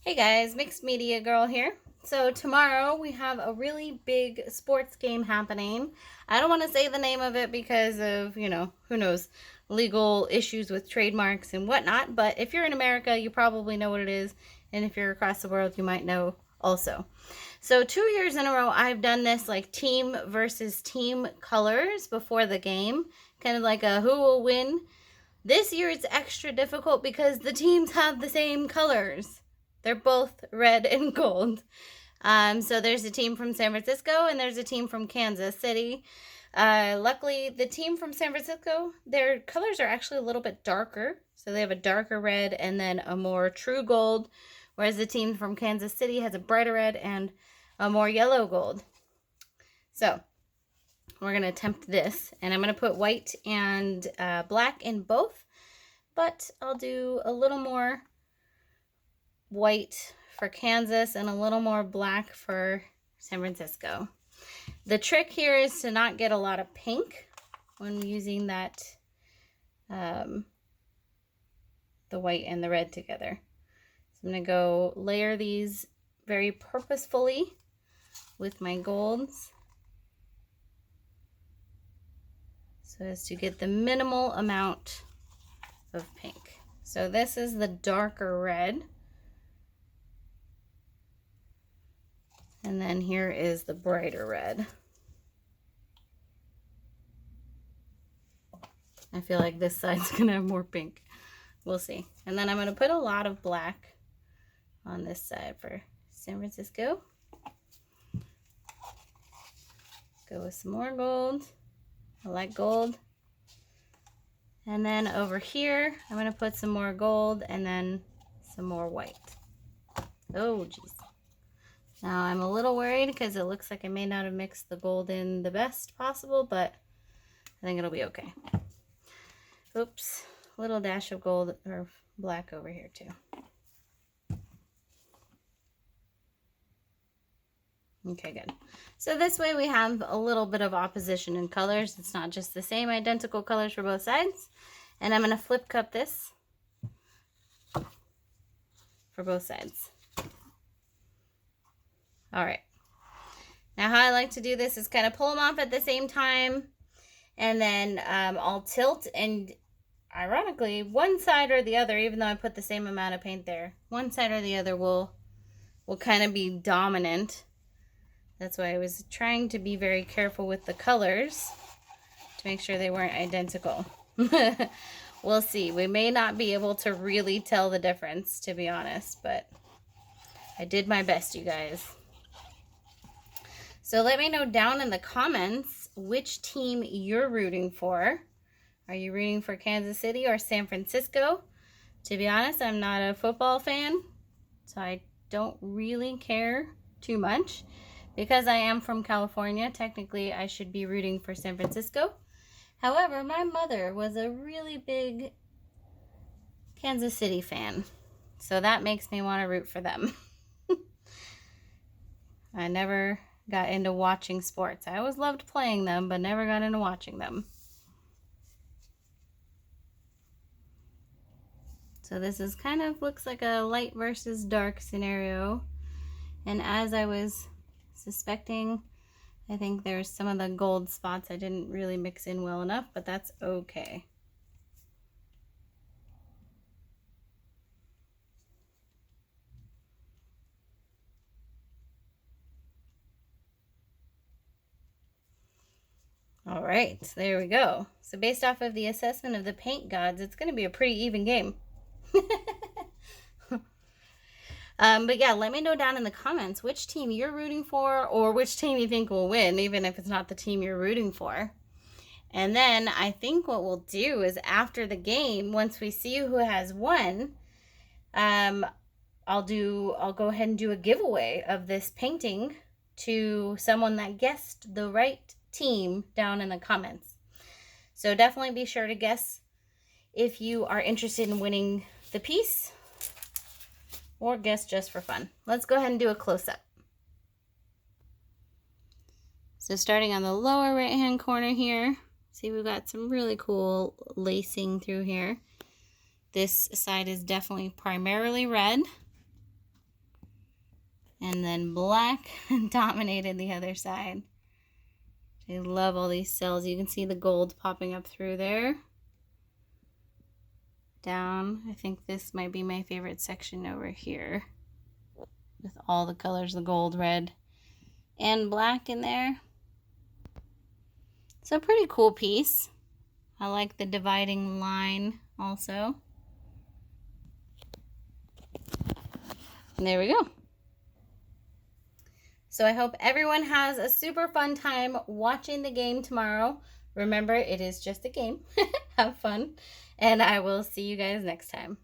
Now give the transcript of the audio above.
Hey guys, Mixed Media Girl here. So tomorrow we have a really big sports game happening. I don't want to say the name of it because of, who knows, legal issues with trademarks and whatnot. But if you're in America, you probably know what it is. And if you're across the world, you might know also. So 2 years in a row, I've done this like team versus team colors before the game. Kind of like a who will win. This year it's extra difficult because the teams have the same colors. They're both red and gold. So there's a team from San Francisco and there's a team from Kansas City. Luckily, the team from San Francisco, their colors are actually a little bit darker. So they have a darker red and then a more true gold. Whereas the team from Kansas City has a brighter red and a more yellow gold. So we're going to attempt this. And I'm going to put white and black in both. But I'll do a little more white for Kansas and a little more black for San Francisco. The trick here is to not get a lot of pink when using that, the white and the red together. So I'm going to go layer these very purposefully with my golds so as to get the minimal amount of pink. So this is the darker red. And then here is the brighter red. I feel like this side's gonna have more pink. We'll see. And then I'm gonna put a lot of black on this side for San Francisco. Go with some more gold. I like gold. And then over here, I'm gonna put some more gold and then some more white. Oh, geez. Now I'm a little worried because it looks like I may not have mixed the gold in the best possible, but I think it'll be okay. Oops, a little dash of gold or black over here too. Okay, good. So this way we have a little bit of opposition in colors. It's not just the same identical colors for both sides. And I'm going to flip cup this for both sides. All right. Now how I like to do this is kind of pull them off at the same time. And then I'll tilt, and ironically, one side or the other, even though I put the same amount of paint there, one side or the other will kind of be dominant. That's why I was trying to be very careful with the colors to make sure they weren't identical. We'll see. We may not be able to really tell the difference, to be honest, but I did my best, you guys. So let me know down in the comments which team you're rooting for. Are you rooting for Kansas City or San Francisco? To be honest, I'm not a football fan, so I don't really care too much. Because I am from California, technically I should be rooting for San Francisco. However, my mother was a really big Kansas City fan, so that makes me want to root for them. I never got into watching sports. I always loved playing them, but never got into watching them. So this is kind of looks like a light versus dark scenario. And as I was suspecting, I think there's some of the gold spots I didn't really mix in well enough, but that's okay. All right, there we go. So based off of the assessment of the paint gods, it's going to be a pretty even game. But yeah, let me know down in the comments which team you're rooting for or which team you think will win, even if it's not the team you're rooting for. And then I think what we'll do is after the game, once we see who has won, I'll go ahead and do a giveaway of this painting to someone that guessed the right team down in the comments. So definitely be sure to guess if you are interested in winning the piece, or guess just for fun. Let's go ahead and do a close-up. So starting on the lower right-hand corner here, see we've got some really cool lacing through here. This side is definitely primarily red. And then black dominated the other side. I love all these cells. You can see the gold popping up through there. Down. I think this might be my favorite section over here. With all the colors, the gold, red, and black in there. So pretty cool piece. I like the dividing line also. And there we go. So I hope everyone has a super fun time watching the game tomorrow. Remember, it is just a game. Have fun. And I will see you guys next time.